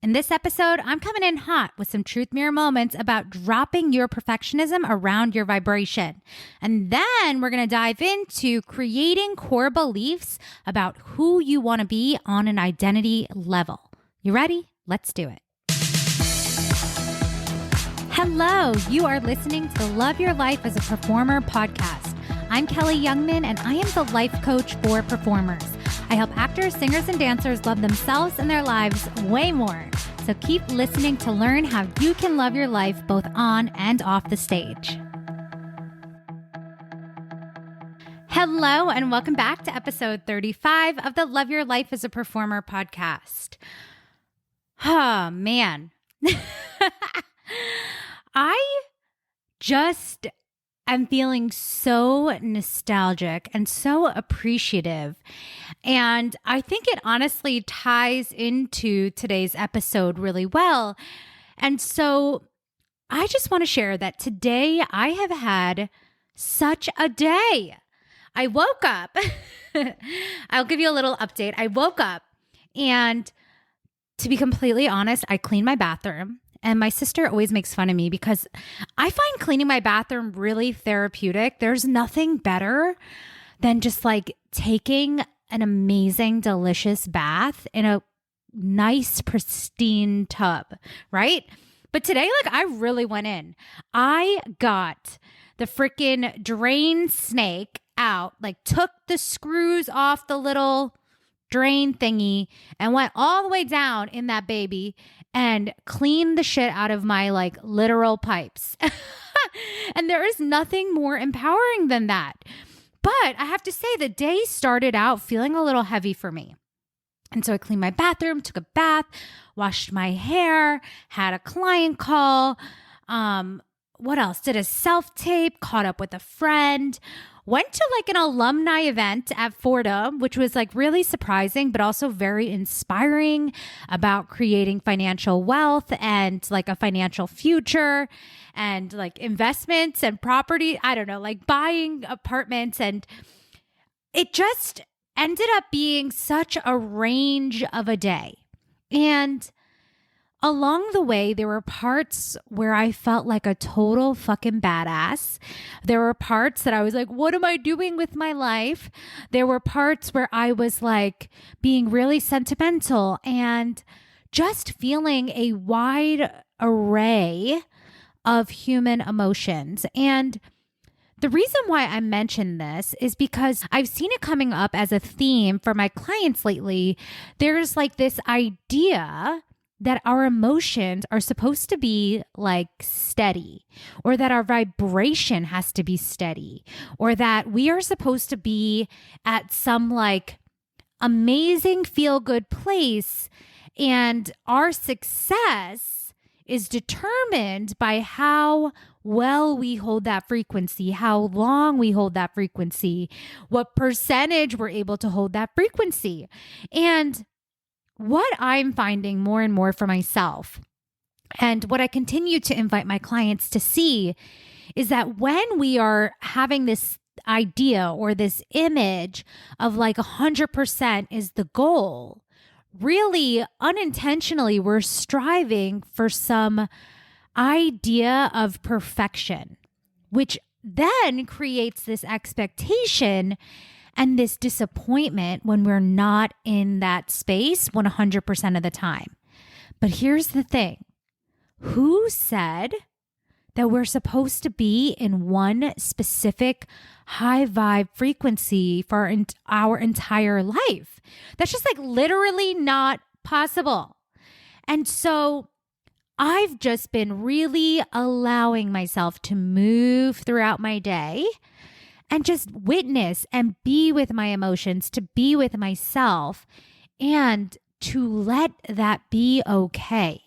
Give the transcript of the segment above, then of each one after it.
In this episode, I'm coming in hot with some truth mirror moments about dropping your perfectionism around your vibration. And then we're going to dive into creating core beliefs about who you want to be on an identity level. You ready? Let's do it. Hello, you are listening to the Love Your Life as a Performer podcast. I'm Kelly Youngman, and I am the life coach for performers. I help actors, singers, and dancers love themselves and their lives way more. So keep listening to learn how you can love your life both on and off the stage. Hello, and welcome back to episode 35 of the Love Your Life as a Performer podcast. Oh, man. I'm feeling so nostalgic and so appreciative. And I think it honestly ties into today's episode really well. And so I just want to share that today I have had such a day. I woke up. I'll give you a little update. I woke up and, to be completely honest, I cleaned my bathroom. And my sister always makes fun of me because I find cleaning my bathroom really therapeutic. There's nothing better than just like taking an amazing, delicious bath in a nice, pristine tub, right? But today, I really went in. I got the freaking drain snake out, took the screws off the little drain thingy and went all the way down in that baby and cleaned the shit out of my literal pipes. And there is nothing more empowering than that. But I have to say the day started out feeling a little heavy for me. And so I cleaned my bathroom, took a bath, washed my hair, had a client call. What else? Did a self-tape, caught up with a friend, went to an alumni event at Fordham, which was really surprising, but also very inspiring about creating financial wealth and a financial future and investments and property. I don't know, buying apartments. And it just ended up being such a range of a day. And along the way, there were parts where I felt like a total fucking badass. There were parts that I was like, what am I doing with my life? There were parts where I was being really sentimental and just feeling a wide array of human emotions. And the reason why I mention this is because I've seen it coming up as a theme for my clients lately. There's this idea that our emotions are supposed to be steady, or that our vibration has to be steady, or that we are supposed to be at some amazing feel-good place, and our success is determined by how well we hold that frequency, how long we hold that frequency, what percentage we're able to hold that frequency. And what I'm finding more and more for myself, and what I continue to invite my clients to see, is that when we are having this idea or this image of 100% is the goal, really unintentionally, we're striving for some idea of perfection, which then creates this expectation and this disappointment when we're not in that space 100% of the time. But here's the thing. Who said that we're supposed to be in one specific high vibe frequency for our entire life? That's just literally not possible. And so I've just been really allowing myself to move throughout my day and just witness and be with my emotions, to be with myself, and to let that be okay,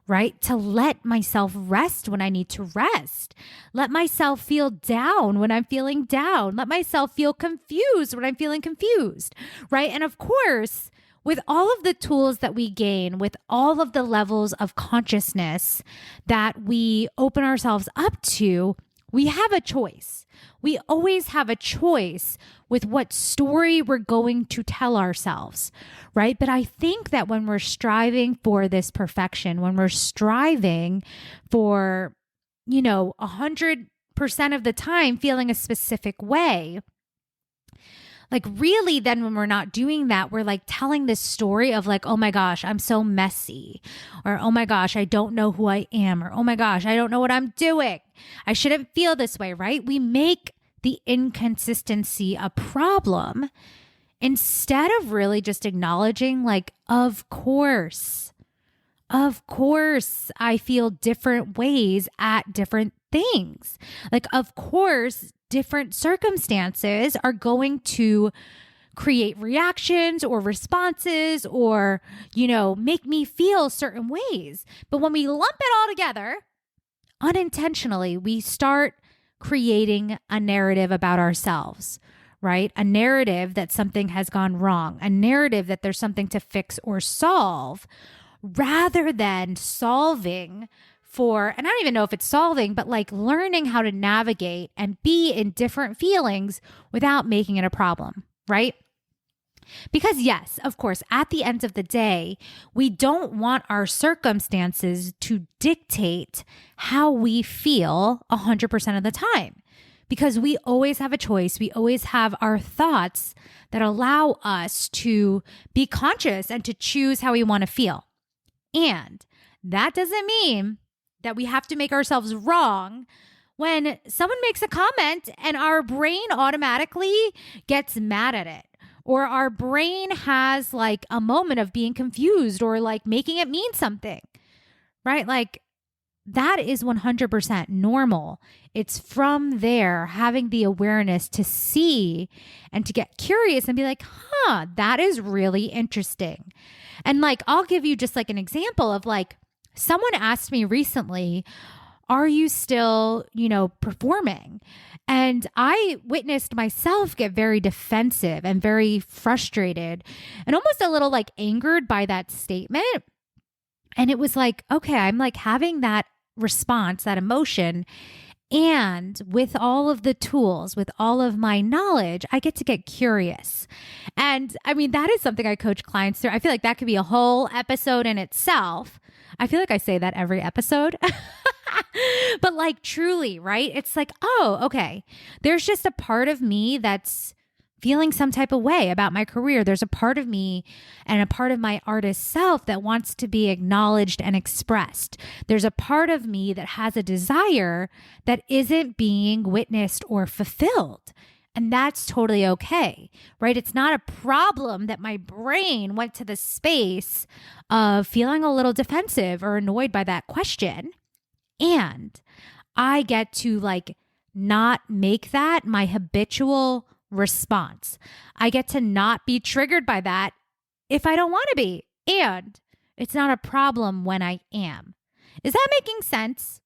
right? To let myself rest when I need to rest. Let myself feel down when I'm feeling down. Let myself feel confused when I'm feeling confused, right? And of course, with all of the tools that we gain, with all of the levels of consciousness that we open ourselves up to, We have a choice. We always have a choice with what story we're going to tell ourselves, right? But I think that when we're striving for this perfection, when we're striving for, 100% of the time feeling a specific way, like really then when we're not doing that, we're like telling this story of like, oh my gosh, I'm so messy, or oh my gosh, I don't know who I am, or oh my gosh, I don't know what I'm doing. I shouldn't feel this way, right? We make the inconsistency a problem instead of really just acknowledging like, of course, I feel different ways at different things. Like, of course, different circumstances are going to create reactions or responses or, make me feel certain ways. But when we lump it all together, unintentionally, we start creating a narrative about ourselves, right? A narrative that something has gone wrong, a narrative that there's something to fix or solve, rather than solving for, and I don't even know if it's solving, but like learning how to navigate and be in different feelings without making it a problem, right? Because yes, of course, at the end of the day, we don't want our circumstances to dictate how we feel 100% of the time, because we always have a choice. We always have our thoughts that allow us to be conscious and to choose how we want to feel. And that doesn't mean that we have to make ourselves wrong when someone makes a comment and our brain automatically gets mad at it, or our brain has like a moment of being confused or like making it mean something, right? Like that is 100% normal. It's from there having the awareness to see and to get curious and be like, that is really interesting. And like, I'll give you just like an example of like, someone asked me recently, are you still, performing? And I witnessed myself get very defensive and very frustrated and almost a little like angered by that statement. And it was like, okay, I'm like having that response, that emotion. And with all of the tools, with all of my knowledge, I get to get curious. And I mean, that is something I coach clients through. I feel like that could be a whole episode in itself. I feel like I say that every episode. But like truly, right? It's like, oh, okay. There's just a part of me that's feeling some type of way about my career. There's a part of me and a part of my artist self that wants to be acknowledged and expressed. There's a part of me that has a desire that isn't being witnessed or fulfilled. And that's totally okay, right? It's not a problem that my brain went to the space of feeling a little defensive or annoyed by that question. And I get to like not make that my habitual response. I get to not be triggered by that if I don't want to be. And it's not a problem when I am. Is that making sense?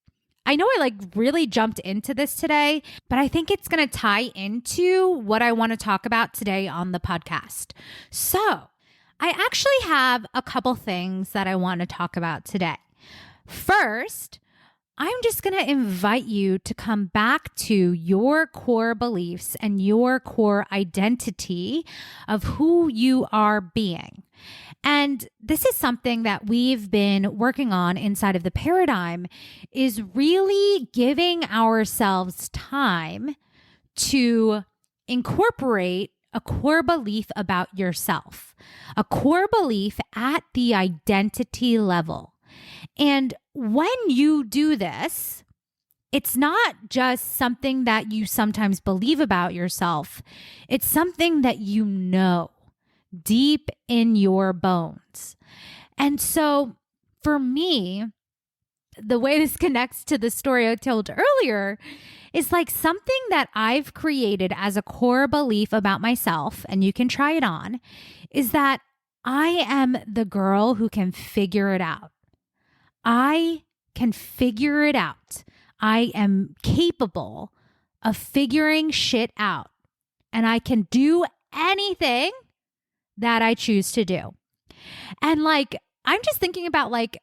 I know I like really jumped into this today, but I think it's going to tie into what I want to talk about today on the podcast. So I actually have a couple things that I want to talk about today. First, I'm just going to invite you to come back to your core beliefs and your core identity of who you are being. And this is something that we've been working on inside of the paradigm, is really giving ourselves time to incorporate a core belief about yourself, a core belief at the identity level. And when you do this, it's not just something that you sometimes believe about yourself. It's something that you know deep in your bones. And so for me, the way this connects to the story I told earlier is like something that I've created as a core belief about myself, and you can try it on, is that I am the girl who can figure it out. I can figure it out. I am capable of figuring shit out, and I can do anything that I choose to do. And like, I'm just thinking about like,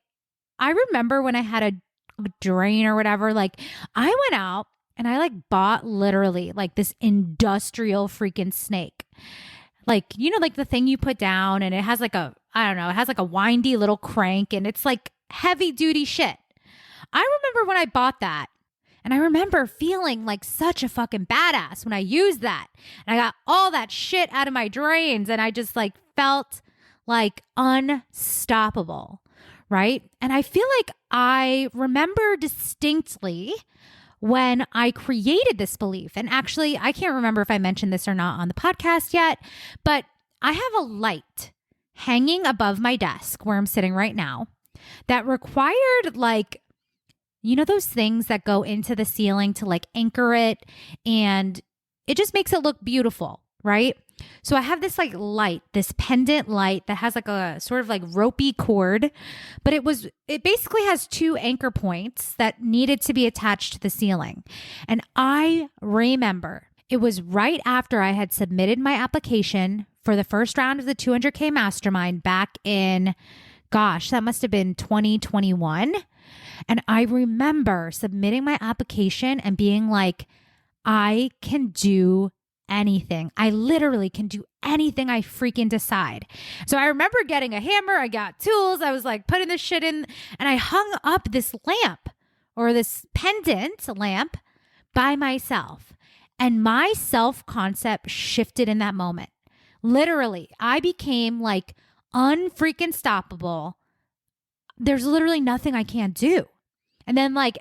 I remember when I had a drain or whatever, like I went out And I like bought literally like this industrial freaking snake. Like, you know, like the thing you put down and it has like a, I don't know, it has like a windy little crank and it's like heavy duty shit. I remember when I bought that and I remember feeling like such a fucking badass when I used that. And I got all that shit out of my drains and I just like felt like unstoppable, right? And I feel like I remember distinctly when I created this belief. And actually, I can't remember if I mentioned this or not on the podcast yet, but I have a light hanging above my desk where I'm sitting right now that required like, you know, those things that go into the ceiling to like anchor it and it just makes it look beautiful, right? So I have this like light, this pendant light that has like a sort of like ropey cord, but it basically has two anchor points that needed to be attached to the ceiling. And I remember it was right after I had submitted my application for the first round of the 200K mastermind back in, gosh, that must have been 2021. And I remember submitting my application and being like, I can do anything. I literally can do anything I freaking decide. So I remember getting a hammer. I got tools. I was like putting this shit in and I hung up this lamp or this pendant lamp by myself. And my self-concept shifted in that moment. Literally, I became like unfreaking stoppable. There's literally nothing I can't do. And then like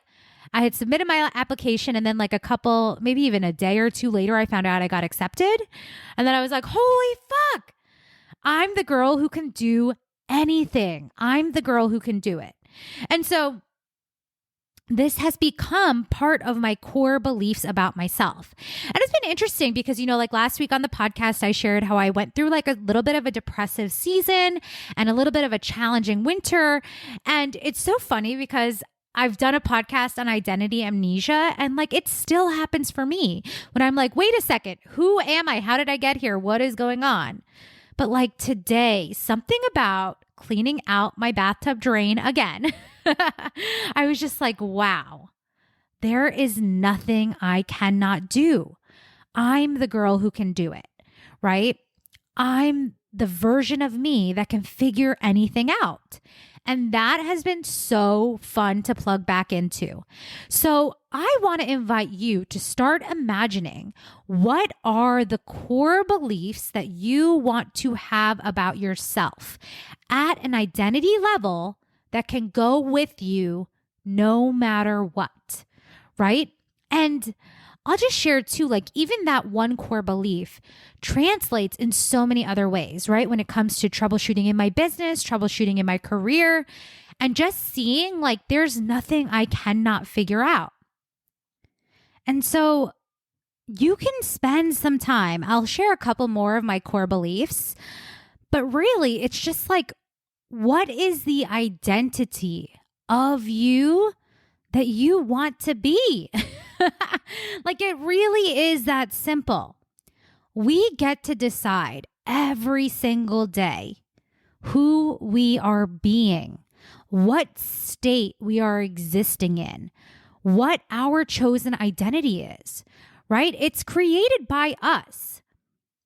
I had submitted my application and then like a couple, maybe even a day or two later, I found out I got accepted. And then I was like, holy fuck, I'm the girl who can do anything. I'm the girl who can do it. And so this has become part of my core beliefs about myself. And it's been interesting because, you know, like last week on the podcast, I shared how I went through like a little bit of a depressive season and a little bit of a challenging winter. And it's so funny because I've done a podcast on identity amnesia and like it still happens for me when I'm like, wait a second, who am I? How did I get here? What is going on? But like today, something about cleaning out my bathtub drain again, I was just like, wow, there is nothing I cannot do. I'm the girl who can do it, right? I'm the version of me that can figure anything out. And that has been so fun to plug back into. So I want to invite you to start imagining what are the core beliefs that you want to have about yourself at an identity level that can go with you no matter what, right? And I'll just share too, like even that one core belief translates in so many other ways, right? When it comes to troubleshooting in my business, troubleshooting in my career, and just seeing like there's nothing I cannot figure out. And so you can spend some time. I'll share a couple more of my core beliefs, but really it's just like, what is the identity of you that you want to be? Like it really is that simple. We get to decide every single day who we are being, what state we are existing in, what our chosen identity is, right? It's created by us.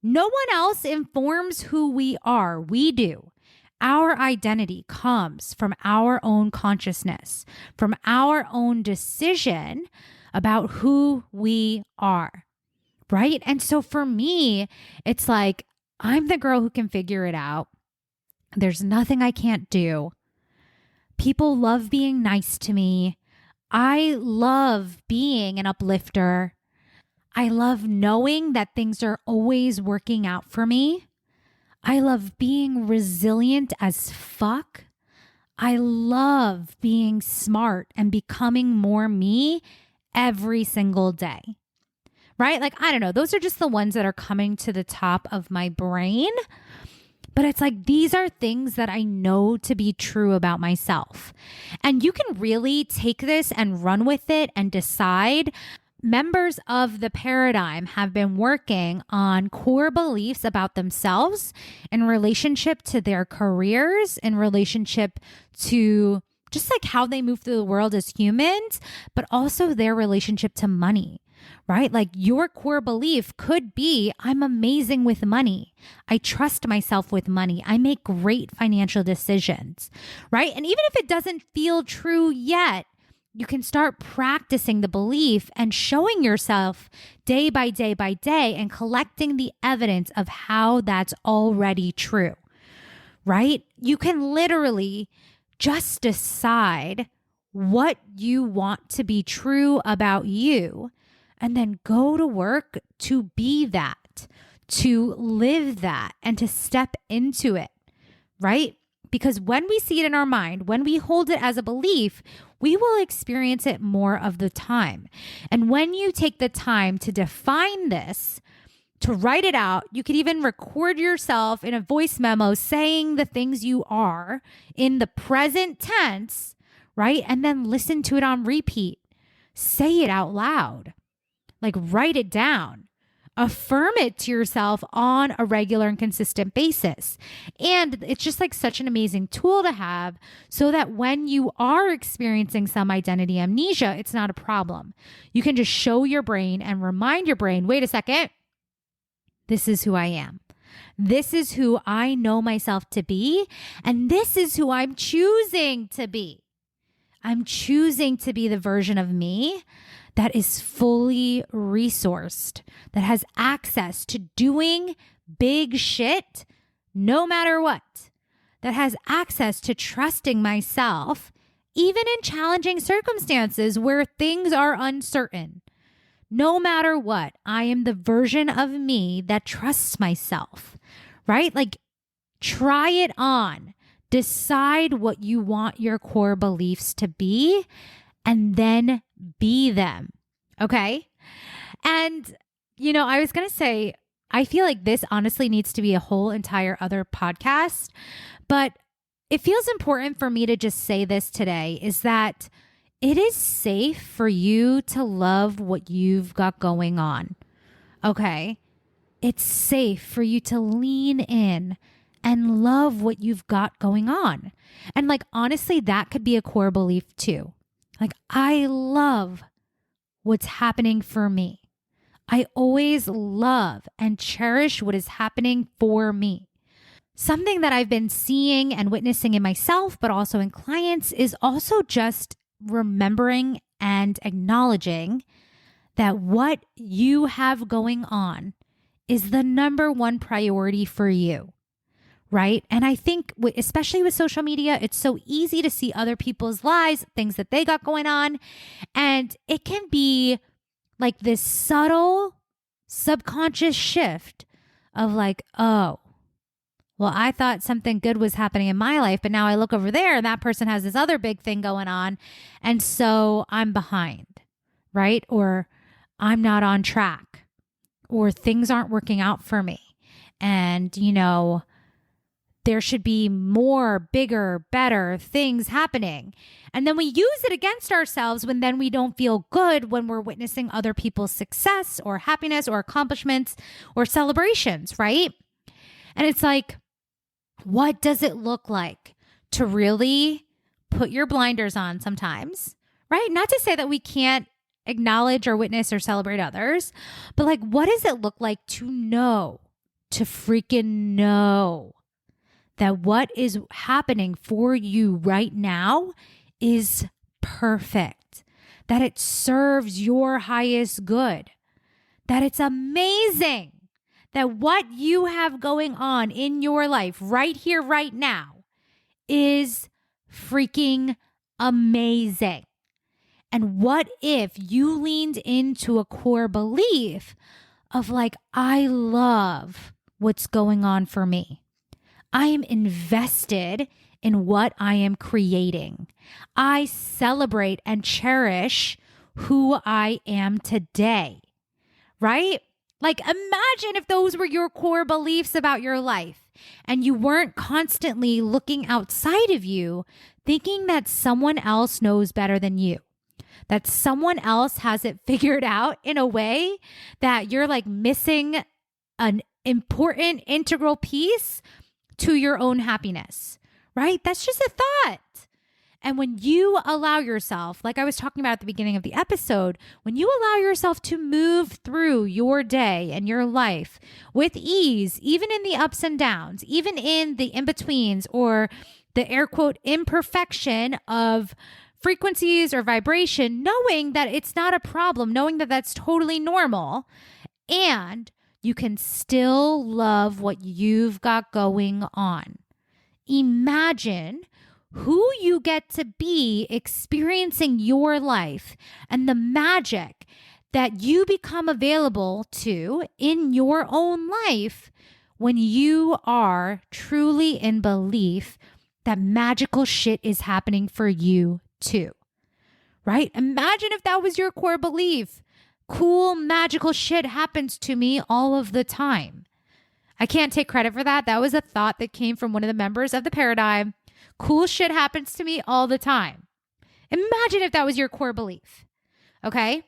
No one else informs who we are. We do. Our identity comes from our own consciousness, from our own decision about who we are, right? And so for me, it's like, I'm the girl who can figure it out. There's nothing I can't do. People love being nice to me. I love being an uplifter. I love knowing that things are always working out for me. I love being resilient as fuck. I love being smart and becoming more me every single day, right? Like, I don't know. Those are just the ones that are coming to the top of my brain. But it's like, these are things that I know to be true about myself. And you can really take this and run with it and decide. Members of the paradigm have been working on core beliefs about themselves in relationship to their careers, in relationship to just like how they move through the world as humans, but also their relationship to money, right? Like your core belief could be, I'm amazing with money. I trust myself with money. I make great financial decisions, right? And even if it doesn't feel true yet, you can start practicing the belief and showing yourself day by day by day and collecting the evidence of how that's already true, right? You can literally just decide what you want to be true about you and then go to work to be that, to live that, and to step into it, right? Because when we see it in our mind, when we hold it as a belief, we will experience it more of the time. And when you take the time to define this, to write it out, you could even record yourself in a voice memo saying the things you are in the present tense, right? And then listen to it on repeat. Say it out loud. Like write it down. Affirm it to yourself on a regular and consistent basis. And it's just like such an amazing tool to have so that when you are experiencing some identity amnesia, it's not a problem. You can just show your brain and remind your brain, wait a second, this is who I am. This is who I know myself to be. And this is who I'm choosing to be. I'm choosing to be the version of me that is fully resourced, that has access to doing big shit no matter what, that has access to trusting myself, even in challenging circumstances where things are uncertain. No matter what, I am the version of me that trusts myself, right? Like, try it on. Decide what you want your core beliefs to be, and then be them. Okay. And, I was going to say, I feel like this honestly needs to be a whole entire other podcast, but it feels important for me to just say this today is that it is safe for you to love what you've got going on. Okay. It's safe for you to lean in and love what you've got going on. And like, honestly, that could be a core belief too. Like, I love what's happening for me. I always love and cherish what is happening for me. Something that I've been seeing and witnessing in myself, but also in clients, is also just remembering and acknowledging that what you have going on is the number one priority for you. Right? And I think, especially with social media, it's so easy to see other people's lives, things that they got going on. And it can be like this subtle, subconscious shift of like, oh, well, I thought something good was happening in my life, but now I look over there and that person has this other big thing going on. And so I'm behind, right? Or I'm not on track, or things aren't working out for me. And, there should be more, bigger, better things happening. And then we use it against ourselves when then we don't feel good when we're witnessing other people's success or happiness or accomplishments or celebrations, right? And it's like, what does it look like to really put your blinders on sometimes, right? Not to say that we can't acknowledge or witness or celebrate others, but like, what does it look like to know, to freaking know that what is happening for you right now is perfect, that it serves your highest good, that it's amazing, that what you have going on in your life right here, right now is freaking amazing. And what if you leaned into a core belief of like, I love what's going on for me. I am invested in what I am creating. I celebrate and cherish who I am today, right? Like, imagine if those were your core beliefs about your life and you weren't constantly looking outside of you, thinking that someone else knows better than you, that someone else has it figured out in a way that you're like missing an important integral piece to your own happiness, right? That's just a thought. And when you allow yourself, like I was talking about at the beginning of the episode, when you allow yourself to move through your day and your life with ease, even in the ups and downs, even in the in-betweens or the air quote imperfection of frequencies or vibration, knowing that it's not a problem, knowing that that's totally normal, and you can still love what you've got going on. Imagine who you get to be experiencing your life and the magic that you become available to in your own life when you are truly in belief that magical shit is happening for you too, right? Imagine if that was your core belief. Cool, magical shit happens to me all of the time. I can't take credit for that. That was a thought that came from one of the members of the paradigm. Cool shit happens to me all the time. Imagine if that was your core belief. Okay?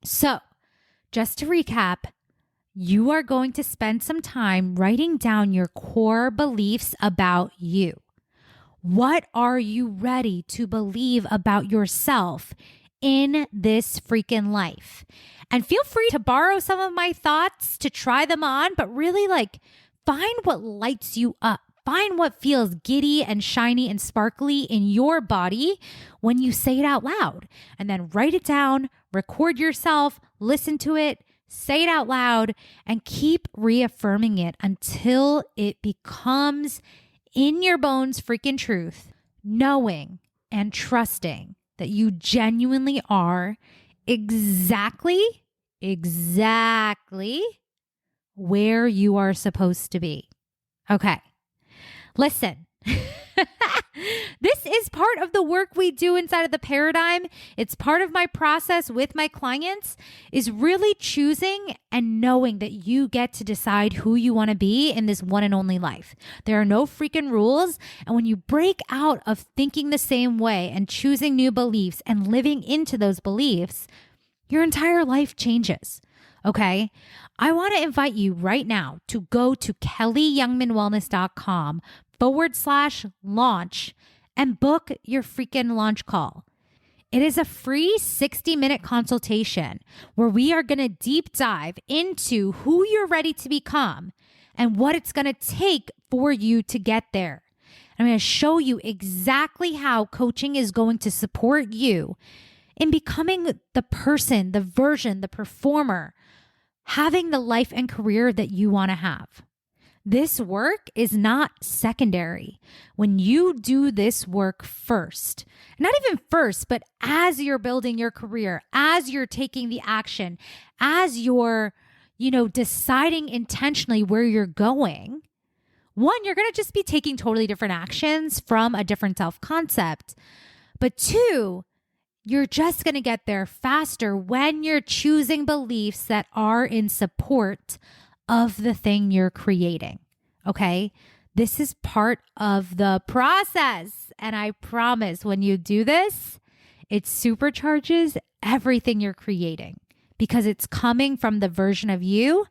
So, just to recap, you are going to spend some time writing down your core beliefs about you. What are you ready to believe about yourself in this freaking life? And feel free to borrow some of my thoughts to try them on, but really find what lights you up. Find what feels giddy and shiny and sparkly in your body when you say it out loud. And then write it down, record yourself, listen to it, say it out loud, and keep reaffirming it until it becomes in your bones freaking truth, knowing and trusting that you genuinely are exactly where you are supposed to be. Okay. Listen, this is part of the work we do inside of the paradigm. It's part of my process with my clients, is really choosing and knowing that you get to decide who you want to be in this one and only life. There are no freaking rules. And when you break out of thinking the same way and choosing new beliefs and living into those beliefs, your entire life changes. Okay. I want to invite you right now to go to kellyyoungmanwellness.com/launch and book your freaking launch call. It is a free 60-minute consultation where we are going to deep dive into who you're ready to become and what it's going to take for you to get there. I'm going to show you exactly how coaching is going to support you in becoming the person, the version, the performer, having the life and career that you want to have. This work is not secondary. When you do this work first, not even first, but as you're building your career, as you're taking the action, as you're, deciding intentionally where you're going, one, you're going to just be taking totally different actions from a different self-concept. But two, you're just going to get there faster when you're choosing beliefs that are in support of the thing you're creating. Okay? This is part of the process. And I promise when you do this, it supercharges everything you're creating because it's coming from the version of you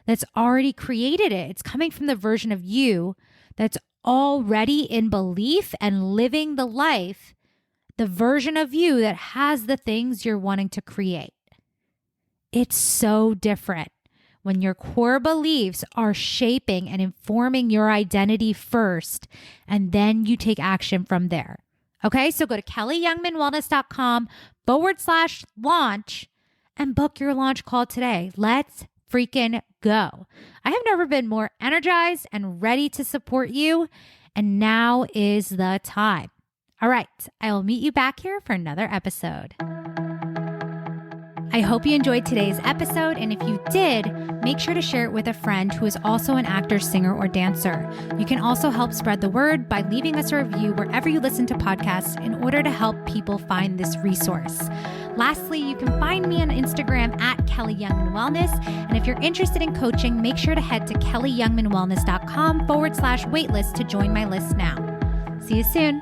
that's already created it. It's coming from the version of you that's already in belief and living the life, the version of you that has the things you're wanting to create. It's so different when your core beliefs are shaping and informing your identity first, and then you take action from there. Okay, so go to kellyyoungmanwellness.com/launch and book your launch call today. Let's freaking go. I have never been more energized and ready to support you, and now is the time. All right, I will meet you back here for another episode. I hope you enjoyed today's episode, and if you did, make sure to share it with a friend who is also an actor, singer, or dancer. You can also help spread the word by leaving us a review wherever you listen to podcasts in order to help people find this resource. Lastly, you can find me on Instagram at Kelly Youngman Wellness, and if you're interested in coaching, make sure to head to kellyyoungmanwellness.com/waitlist to join my list now. See you soon.